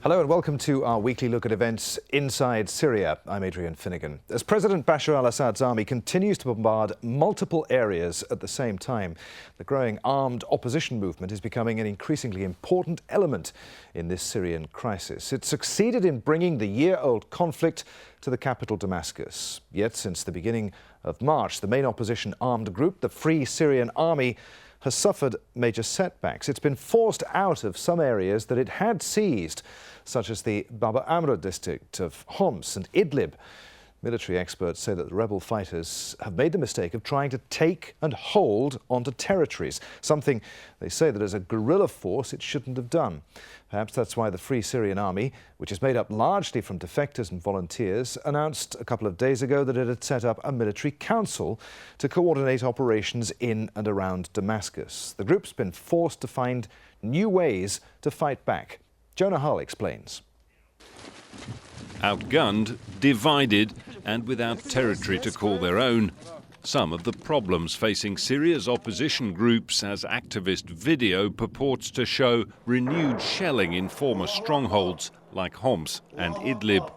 Hello and welcome to our weekly look at events inside Syria. I'm Adrian Finnegan. As President Bashar al-Assad's army continues to bombard multiple areas at the same time, the growing armed opposition movement is becoming an increasingly important element in this Syrian crisis. It succeeded in bringing the year-old conflict to the capital Damascus. Yet since the beginning of March, the main opposition armed group, the Free Syrian Army, has suffered major setbacks. It's been forced out of some areas that it had seized, such as the Bab Amra district of Homs and Idlib. Military experts say that the rebel fighters have made the mistake of trying to take and hold onto territories, something they say that as a guerrilla force it shouldn't have done. Perhaps that's why the Free Syrian Army, which is made up largely from defectors and volunteers, announced a couple of days ago that it had set up a military council to coordinate operations in and around Damascus. The group's been forced to find new ways to fight back. Jonah Hull explains. Outgunned, divided and without territory to call their own. Some of the problems facing Syria's opposition groups, as activist video purports to show renewed shelling in former strongholds like Homs and Idlib.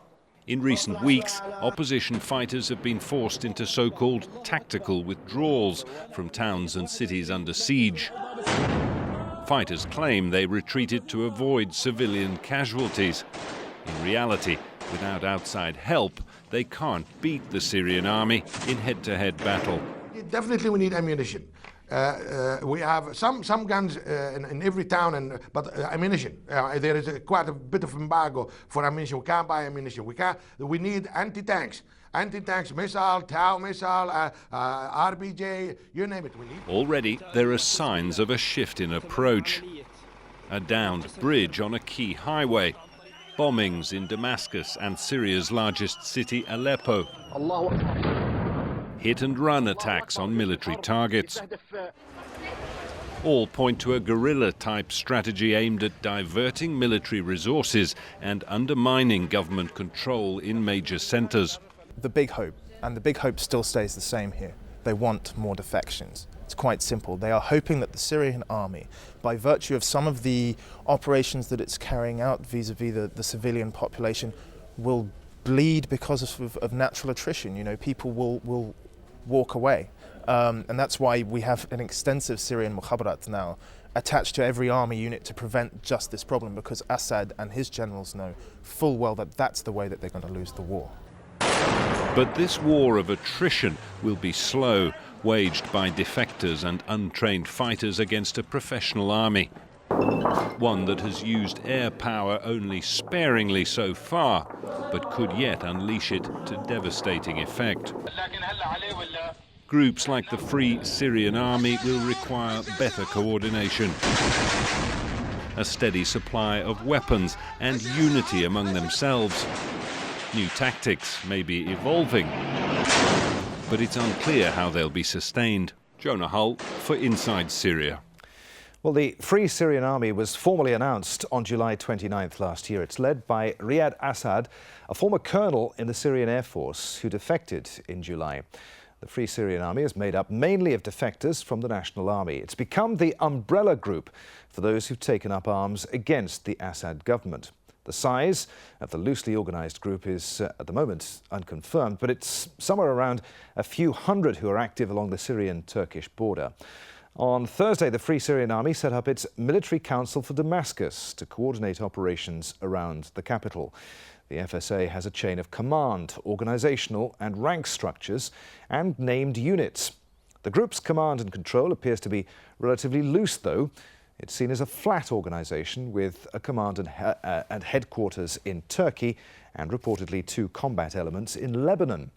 In recent weeks, opposition fighters have been forced into so-called tactical withdrawals from towns and cities under siege. Fighters claim they retreated to avoid civilian casualties. In reality, without outside help, they can't beat the Syrian army in head-to-head battle. Definitely we need ammunition. We have some guns in every town, but ammunition. There is quite a bit of embargo for ammunition. We can't buy ammunition. We need anti-tanks. Anti-tanks, missile, Tau missile, RBJ, you name it. Already there are signs of a shift in approach. A downed bridge on a key highway. Bombings in Damascus and Syria's largest city, Aleppo. Hit-and-run attacks on military targets. All point to a guerrilla-type strategy aimed at diverting military resources and undermining government control in major centres. The big hope, and the big hope still stays the same here. They want more defections. It's quite simple. They are hoping that the Syrian army, by virtue of some of the operations that it's carrying out vis-a-vis the civilian population, will bleed because of natural attrition. You know, people will walk away. And that's why we have an extensive Syrian mukhabarat now attached to every army unit to prevent just this problem, because Assad and his generals know full well that that's the way that they're going to lose the war. But this war of attrition will be slow, waged by defectors and untrained fighters against a professional army. One that has used air power only sparingly so far, but could yet unleash it to devastating effect. Groups like the Free Syrian Army will require better coordination, a steady supply of weapons and unity among themselves. New tactics may be evolving, but it's unclear how they'll be sustained. Jonah Hull for Inside Syria. Well, the Free Syrian Army was formally announced on July 29th last year. It's led by Riyad Assad, a former colonel in the Syrian Air Force who defected in July. The Free Syrian Army is made up mainly of defectors from the National Army. It's become the umbrella group for those who've taken up arms against the Assad government. The size of the loosely organised group is, at the moment, unconfirmed, but it's somewhere around a few hundred who are active along the Syrian-Turkish border. On Thursday, the Free Syrian Army set up its military council for Damascus to coordinate operations around the capital. The FSA has a chain of command, organisational and rank structures and named units. The group's command and control appears to be relatively loose, though. It's seen as a flat organisation with a command and headquarters in Turkey and reportedly 2 combat elements in Lebanon.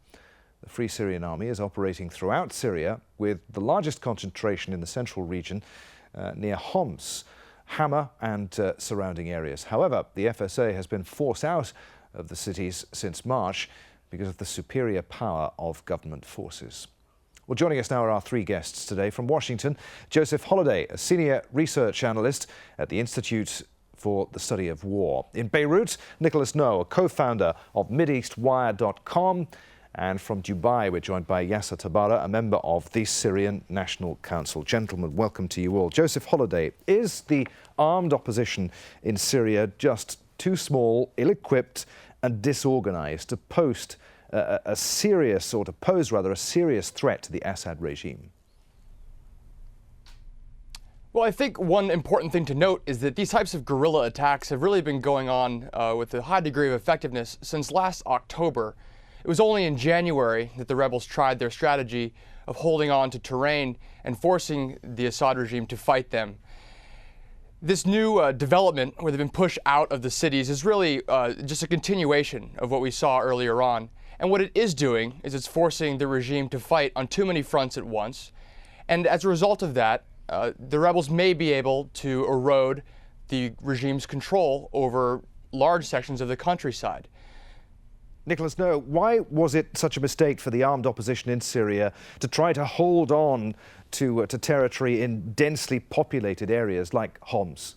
The Free Syrian Army is operating throughout Syria, with the largest concentration in the central region near Homs, Hama and surrounding areas. However, the FSA has been forced out of the cities since March because of the superior power of government forces. Well, joining us now are our 3 guests today. From Washington, Joseph Holliday, a senior research analyst at the Institute for the Study of War. In Beirut, Nicholas Noe, a co-founder of MideastWire.com. And from Dubai, we're joined by Yaser Tabbara, a member of the Syrian National Council. Gentlemen, welcome to you all. Joseph Holliday, is the armed opposition in Syria just too small, ill-equipped and disorganized to pose a serious threat to the Assad regime? Well, I think one important thing to note is that these types of guerrilla attacks have really been going on with a high degree of effectiveness since last October. It was only in January that the rebels tried their strategy of holding on to terrain and forcing the Assad regime to fight them. This new development, where they've been pushed out of the cities, is really just a continuation of what we saw earlier on. And what it is doing is it's forcing the regime to fight on too many fronts at once. And as a result of that, the rebels may be able to erode the regime's control over large sections of the countryside. Nicholas Noe, why was it such a mistake for the armed opposition in Syria to try to hold on to territory in densely populated areas like Homs?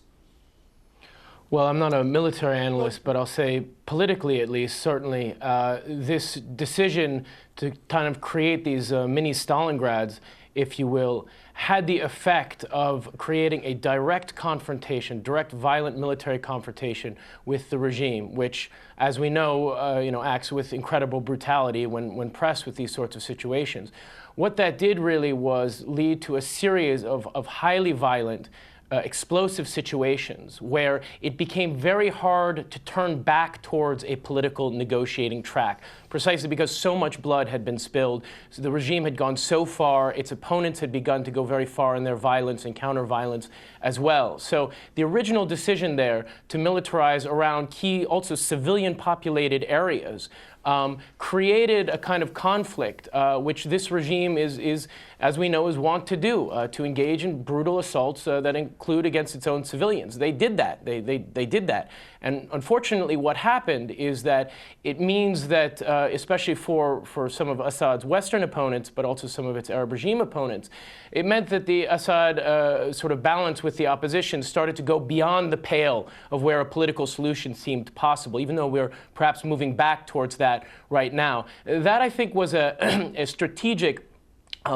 Well, I'm not a military analyst, but I'll say politically at least, certainly, this decision to kind of create these mini Stalingrads, if you will, had the effect of creating a direct confrontation, direct violent military confrontation with the regime, which, as we know, acts with incredible brutality when pressed with these sorts of situations. What that did really was lead to a series of highly violent, explosive situations where it became very hard to turn back towards a political negotiating track, precisely because so much blood had been spilled. So the regime had gone so far, its opponents had begun to go very far in their violence and counter-violence as well. So the original decision there to militarize around key, also civilian-populated areas created a kind of conflict, which this regime is, as we know, is wont to do, to engage in brutal assaults that include against its own civilians. They did that. They did that. And unfortunately, what happened is that it means that, especially for some of Assad's Western opponents, but also some of its Arab regime opponents, it meant that the Assad sort of balance with the opposition started to go beyond the pale of where a political solution seemed possible, even though we're perhaps moving back towards that right now. That, I think, was a strategic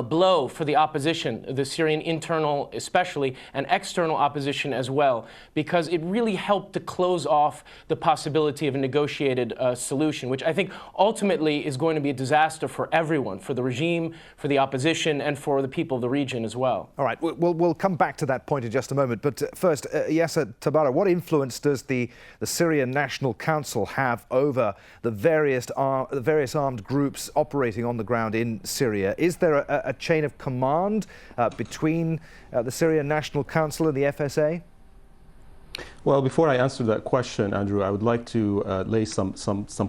blow for the opposition, the Syrian internal especially, and external opposition as well, because it really helped to close off the possibility of a negotiated solution, which I think ultimately is going to be a disaster for everyone, for the regime, for the opposition, and for the people of the region as well. All right, we'll come back to that point in just a moment, but first, Yaser Tabbara, what influence does the Syrian National Council have over the various armed groups operating on the ground in Syria? Is there a chain of command between the Syrian National Council and the FSA? Well, before I answer that question, Andrew, I would like to lay some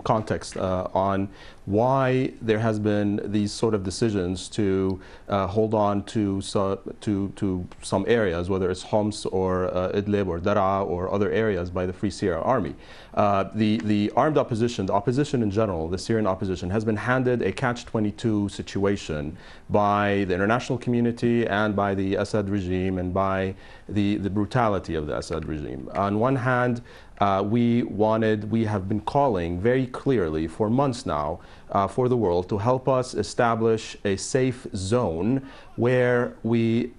context on why there has been these sort of decisions to hold on to some areas, whether it's Homs or Idlib or Daraa or other areas by the Free Syria Army. The armed opposition, the opposition in general, the Syrian opposition, has been handed a catch-22 situation by the international community and by the Assad regime and by the brutality of the Assad regime. On one hand, we have been calling very clearly for months now for the world to help us establish a safe zone where we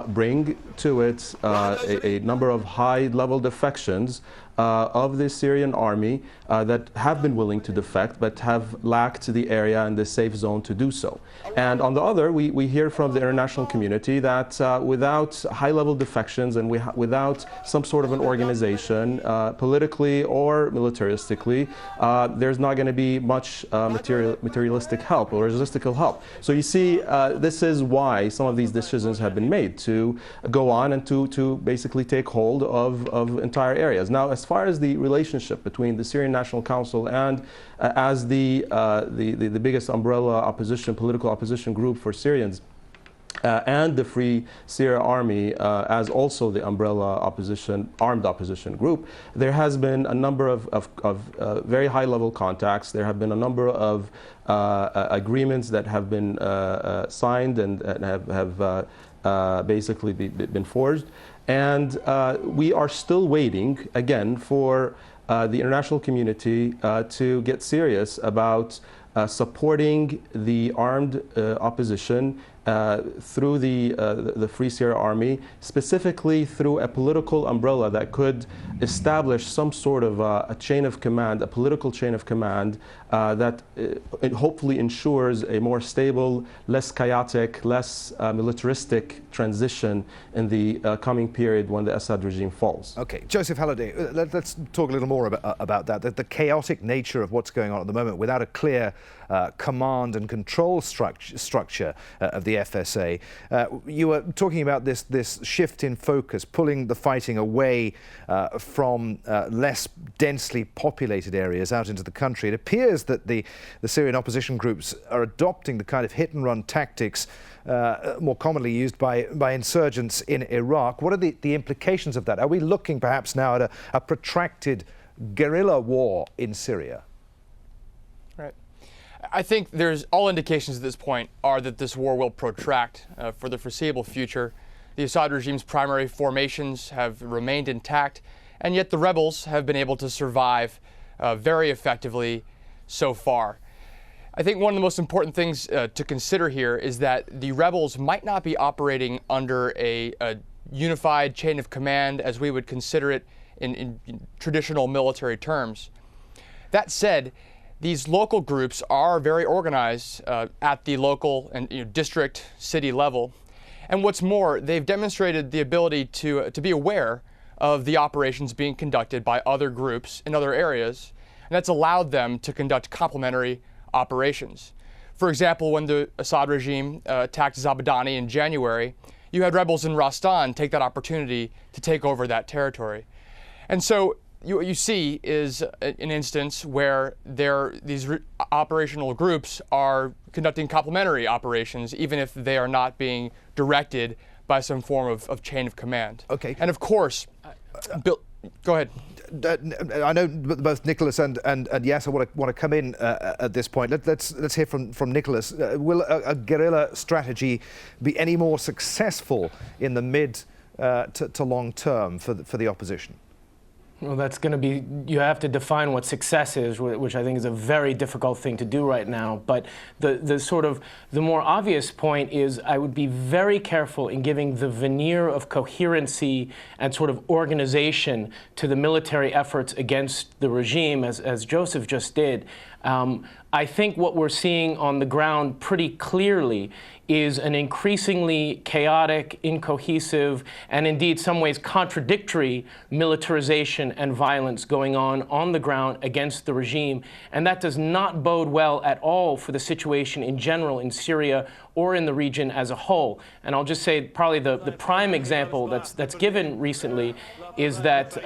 bring to it a number of high-level defections of the Syrian army that have been willing to defect but have lacked the area and the safe zone to do so. And on the other, we hear from the international community that without high-level defections and without some sort of an organization, politically or militaristically, there's not going to be much materialistic help or logistical help. So you see, this is why some of these decisions have been made to go on and to basically take hold of entire areas. Now, as far as the relationship between the Syrian National Council and as the biggest umbrella political opposition group for Syrians, and the Free Syria Army as also the umbrella armed opposition group, there has been a number of very high-level contacts. There have been a number of agreements that have been signed and have basically been forged. And we are still waiting, again, for the international community to get serious about supporting the armed opposition through the Free Syria Army, specifically through a political umbrella that could establish some sort of a chain of command, a political chain of command that hopefully ensures a more stable, less chaotic, less militaristic transition in the coming period when the Assad regime falls. Okay, Joseph Holliday, let's talk a little more about that. The chaotic nature of what's going on at the moment without a clear command and control structure of the FSA. You were talking about this shift in focus, pulling the fighting away from less densely populated areas out into the country. It appears that the Syrian opposition groups are adopting the kind of hit-and-run tactics more commonly used by insurgents in Iraq. What are the implications of that? Are we looking perhaps now at a protracted guerrilla war in Syria? Right. I think there's all indications at this point are that this war will protract for the foreseeable future. The Assad regime's primary formations have remained intact, and yet the rebels have been able to survive very effectively so far. I think one of the most important things to consider here is that the rebels might not be operating under a unified chain of command as we would consider it in traditional military terms. That said, these local groups are very organized at the local and district, city level. And what's more, they've demonstrated the ability to be aware of the operations being conducted by other groups in other areas, and that's allowed them to conduct complementary operations. For example, when the Assad regime attacked Zabadani in January, you had rebels in Rastan take that opportunity to take over that territory. And so what you see is an instance where these operational groups are conducting complementary operations, even if they are not being directed by some form of chain of command. Okay. And of course, go ahead. I know both Nicholas and Yaser want to come in at this point. Let's hear from Nicholas. Will a guerrilla strategy be any more successful in the mid to long term for the opposition? Well, that's going to be, you have to define what success is, which I think is a very difficult thing to do right now. But the more obvious point is I would be very careful in giving the veneer of coherency and sort of organization to the military efforts against the regime, as Joseph just did. I think what we're seeing on the ground pretty clearly is an increasingly chaotic, incohesive, and indeed some ways contradictory militarization and violence going on the ground against the regime. And that does not bode well at all for the situation in general in Syria or in the region as a whole. And I'll just say probably the prime example that's given recently is that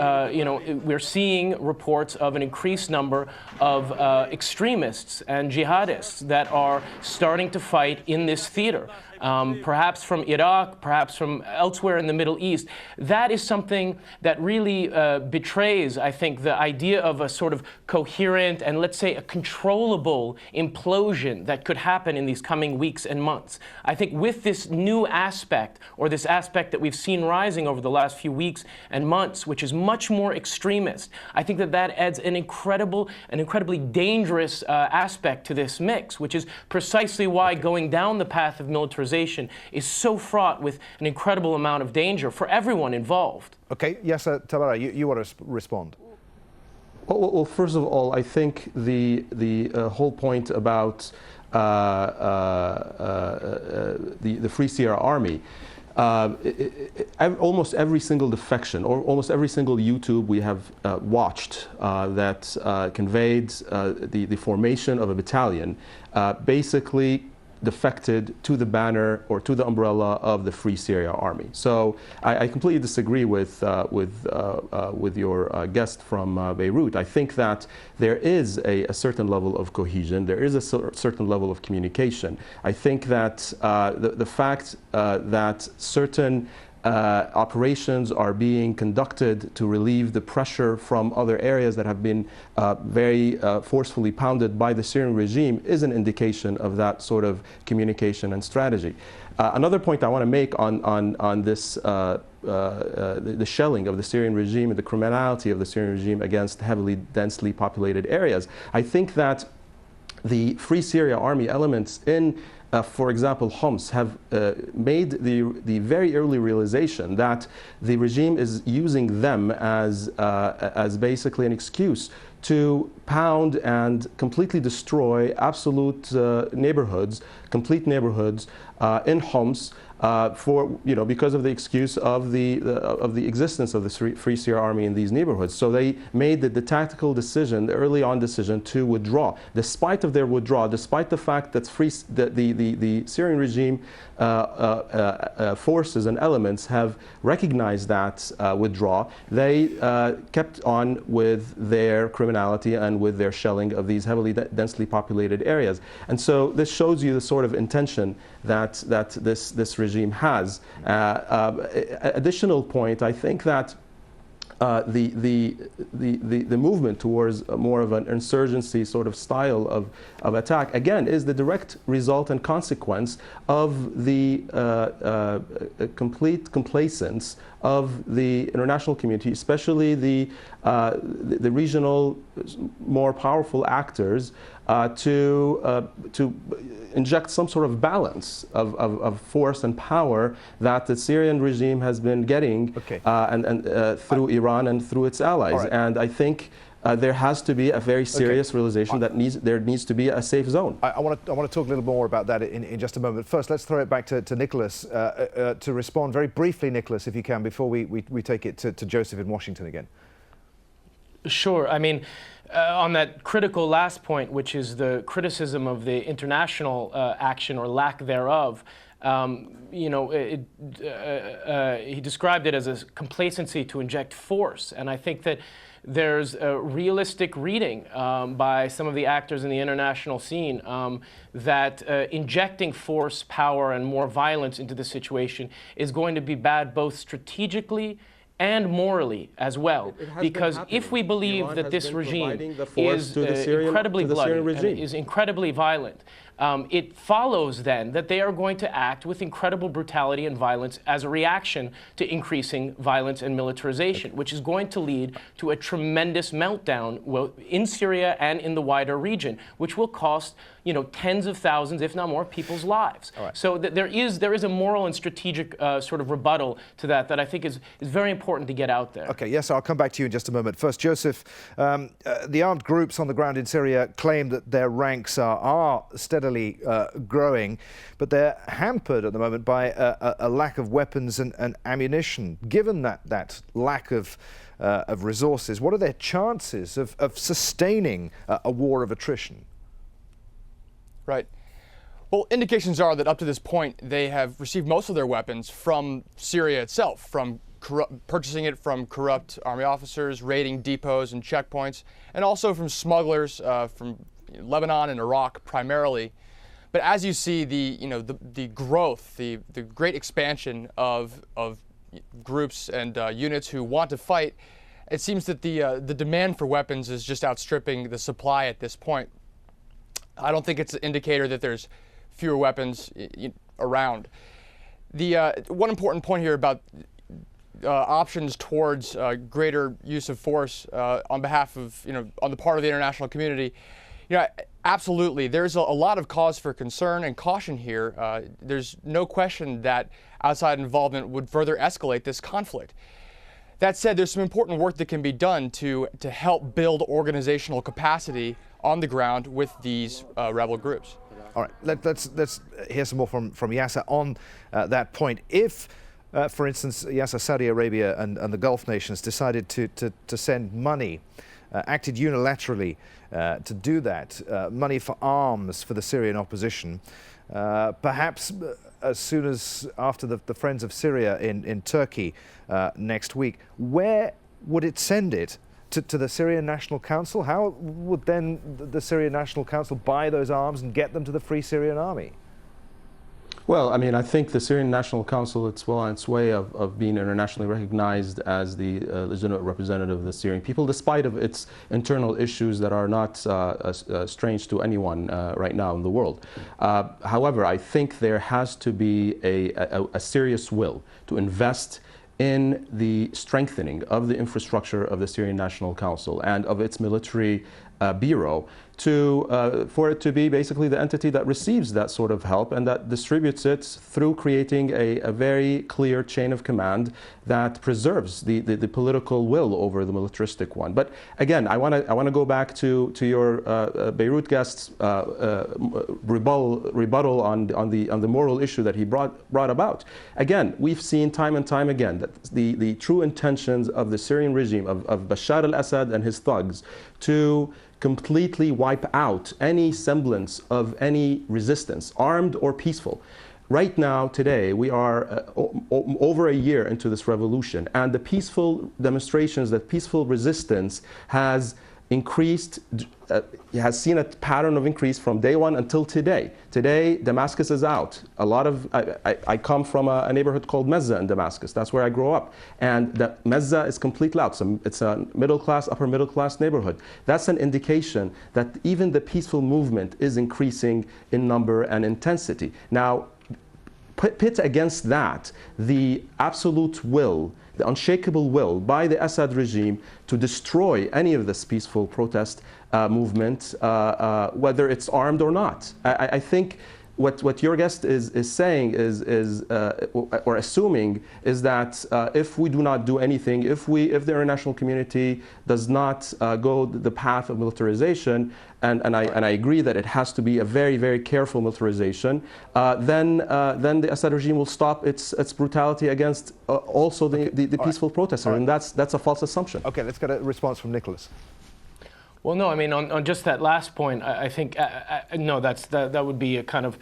we're seeing reports of an increased number of extremists and jihadists that are starting to fight in this theater. Perhaps from Iraq, perhaps from elsewhere in the Middle East. That is something that really betrays, I think, the idea of a sort of coherent and, let's say, a controllable implosion that could happen in these coming weeks and months. I think with this new aspect, or this aspect that we've seen rising over the last few weeks and months, which is much more extremist, I think that adds an incredibly dangerous aspect to this mix, which is precisely why going down the path of militarization is so fraught with an incredible amount of danger for everyone involved. Okay, Yaser Tabbara, you want to respond? Well, first of all, I think the whole point about the Free Syria Army, almost every single defection or almost every single YouTube we have watched that conveyed the formation of a battalion basically defected to the banner or to the umbrella of the Free Syria Army. So I completely disagree with your guest from Beirut. I think that there is a certain level of cohesion, there is a certain level of communication. I think that the fact that certain operations are being conducted to relieve the pressure from other areas that have been very forcefully pounded by the Syrian regime is an indication of that sort of communication and strategy. Another point I want to make on this the shelling of the Syrian regime and the criminality of the Syrian regime against heavily, densely populated areas. I think that the Free Syria Army elements in for example, Homs, have made the very early realization that the regime is using them as basically an excuse to pound and completely destroy absolute neighborhoods, complete neighborhoods in Homs, because of the excuse of the existence of the Free Syria Army in these neighborhoods. So they made the tactical decision, the early on decision, to withdraw. Despite of their withdrawal, despite the fact that the Syrian regime forces and elements have recognized that withdrawal, they kept on with their criminality and with their shelling of these heavily densely populated areas. And so this shows you the sort of intention that this regime has. Additional point, I think that the movement towards more of an insurgency sort of style of attack, again, is the direct result and consequence of the complete complacence of the international community, especially the regional, more powerful actors, to inject some sort of balance of force and power that the Syrian regime has been getting through Iran and through its allies. Right. And I think there has to be a very serious realization that there needs to be a safe zone. I want to talk a little more about that in just a moment. First, let's throw it back to Nicholas to respond very briefly, Nicholas, if you can, before we take it to Joseph in Washington again. Sure. I mean, on that critical last point, which is the criticism of the international action or lack thereof, he described it as a complacency to inject force. And I think that there's a realistic reading by some of the actors in the international scene that injecting force, power, and more violence into the situation is going to be bad both strategically and morally as well, because if we believe that this regime is incredibly bloody and is incredibly violent, it follows then that they are going to act with incredible brutality and violence as a reaction to increasing violence and militarization, which is going to lead to a tremendous meltdown in Syria and in the wider region, which will cost tens of thousands, if not more, people's lives. Right. So there is a moral and strategic sort of rebuttal to that I think is very important to get out there. Okay, yes, I'll come back to you in just a moment. First, Joseph, the armed groups on the ground in Syria claim that their ranks are steadily growing, but they're hampered at the moment by a lack of weapons and ammunition. Given that lack of resources, what are their chances of sustaining a war of attrition? Right. Well, indications are that up to this point, they have received most of their weapons from Syria itself, from purchasing it from corrupt army officers, raiding depots and checkpoints, and also from smugglers from Lebanon and Iraq primarily. But as you see the growth, the great expansion of groups and units who want to fight, it seems that the demand for weapons is just outstripping the supply at this point. I don't think it's an indicator that there's fewer weapons around. The one important point here about options towards greater use of force on behalf of, on the part of the international community, absolutely, there's a lot of cause for concern and caution here. There's no question that outside involvement would further escalate this conflict. That said, there's some important work that can be done to help build organizational capacity on the ground with these rebel groups. All right, let's hear some more from Yaser on that point. If, for instance, Yaser, Saudi Arabia and the Gulf nations decided to send money, acted unilaterally to do that, money for arms for the Syrian opposition, perhaps as soon as after the Friends of Syria in Turkey next week, where would it send it? To the Syrian National Council? How would then the Syrian National Council buy those arms and get them to the Free Syrian Army? Well, I mean, I think the Syrian National Council, it's well on its way of being internationally recognized as the legitimate representative of the Syrian people, despite of its internal issues that are not strange to anyone right now in the world. However, I think there has to be a serious will to invest in the strengthening of the infrastructure of the Syrian National Council and of its military bureau for it to be basically the entity that receives that sort of help and that distributes it through creating a very clear chain of command that preserves the political will over the militaristic one. But again, I want to go back to your Beirut guest's rebuttal on the moral issue that he brought about. Again, we've seen time and time again that the true intentions of the Syrian regime of Bashar al-Assad and his thugs to completely wipe out any semblance of any resistance, armed or peaceful. Right now, today, we are over a year into this revolution, and the peaceful demonstrations, that peaceful resistance has increased, has seen a pattern of increase from day one until today. Today, Damascus is out. A lot of, I come from a neighborhood called Mezza in Damascus. That's where I grew up. And the Mezza is completely out. So it's a middle class, upper middle class neighborhood. That's an indication that even the peaceful movement is increasing in number and intensity. Now, pit against that the absolute will, the unshakable will by the Assad regime to destroy any of this peaceful protest movement, whether it's armed or not. I think what your guest is saying or assuming is that if we do not do anything, if the international community does not go the path of militarization, and I agree that it has to be a very, very careful militarization, then the Assad regime will stop its brutality against also the peaceful protesters, and that's a false assumption. Okay, let's get a response from Nicholas. Well, no, I mean, on just that last point, I think, no, that would be a kind of,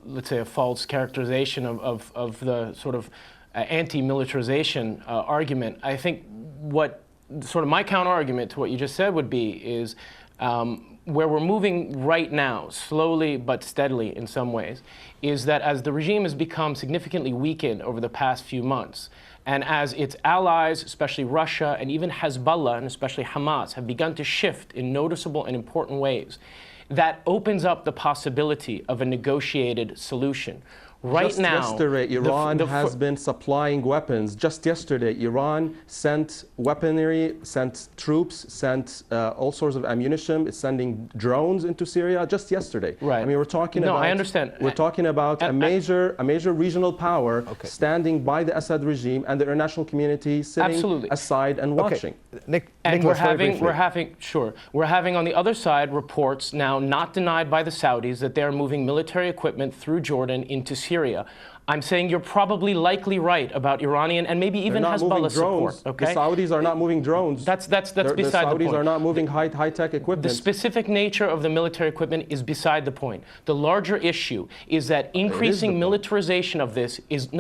let's say, a false characterization of the sort of anti-militarization argument. I think what sort of my counter-argument to what you just said would be is where we're moving right now, slowly but steadily in some ways, is that as the regime has become significantly weakened over the past few months, and as its allies, especially Russia and even Hezbollah, and especially Hamas, have begun to shift in noticeable and important ways, that opens up the possibility of a negotiated solution. Right now, just yesterday, Iran has been supplying weapons. Just yesterday, Iran sent weaponry, sent troops, sent all sorts of ammunition. It's sending drones into Syria. Just yesterday. Right. I mean, we're talking about. No, I understand. We're talking about a major regional power standing by the Assad regime, and the international community sitting aside and watching. And we're having on the other side reports now not denied by the Saudis that they're moving military equipment through Jordan into Syria. I'm saying you're probably likely right about Iranian and maybe even Hezbollah support. Okay? The Saudis are not moving drones. That's beside the point. The Saudis are not moving high-tech equipment. The specific nature of the military equipment is beside the point. The larger issue is that increasing militarization of this is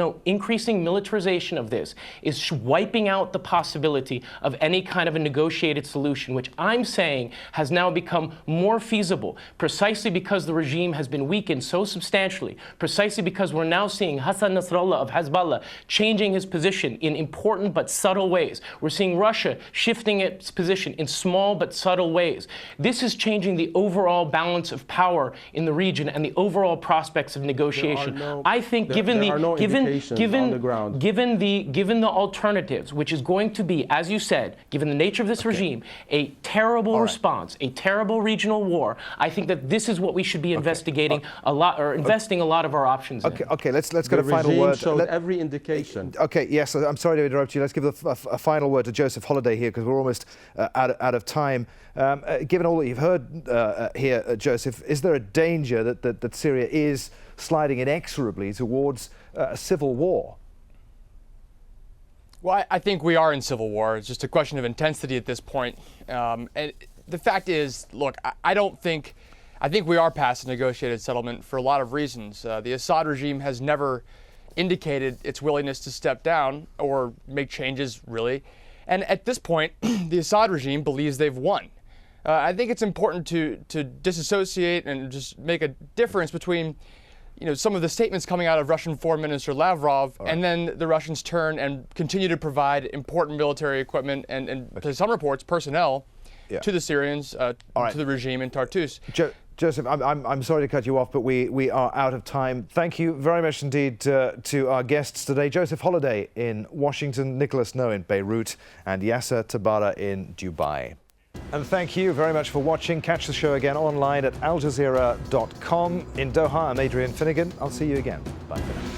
wiping out the possibility of any kind of a negotiated solution, which I'm saying has now become more feasible, precisely because the regime has been weakened so substantially, precisely because we're now seeing Hassan Nasrallah of Hezbollah changing his position in important but subtle ways. We're seeing Russia shifting its position in small but subtle ways. This is changing the overall balance of power in the region and the overall prospects of negotiation. I think given the alternatives, which is going to be, as you said, given the nature of this regime, a terrible response, a terrible regional war, I think that this is what we should be investigating a lot, or investing a lot of our options in. Okay, let's get a final word. Showed every indication. Okay, yes, I'm sorry to interrupt you. Let's give a final word to Joseph Holliday here, because we're almost out of time. Given all that you've heard here, Joseph, is there a danger that Syria is sliding inexorably towards a civil war? Well, I think we are in civil war. It's just a question of intensity at this point. And the fact is, look, I think we are past a negotiated settlement for a lot of reasons. The Assad regime has never indicated its willingness to step down or make changes, really. And at this point, the Assad regime believes they've won. I think it's important to disassociate and just make a difference between some of the statements coming out of Russian Foreign Minister Lavrov, and then the Russians turn and continue to provide important military equipment and to some reports, personnel to the Syrians, to the regime in Tartus. Joseph, I'm sorry to cut you off, but we are out of time. Thank you very much indeed to our guests today, Joseph Holliday in Washington, Nicholas Noe in Beirut, and Yaser Tabbara in Dubai. And thank you very much for watching. Catch the show again online at aljazeera.com. In Doha, I'm Adrian Finnegan. I'll see you again. Bye for now.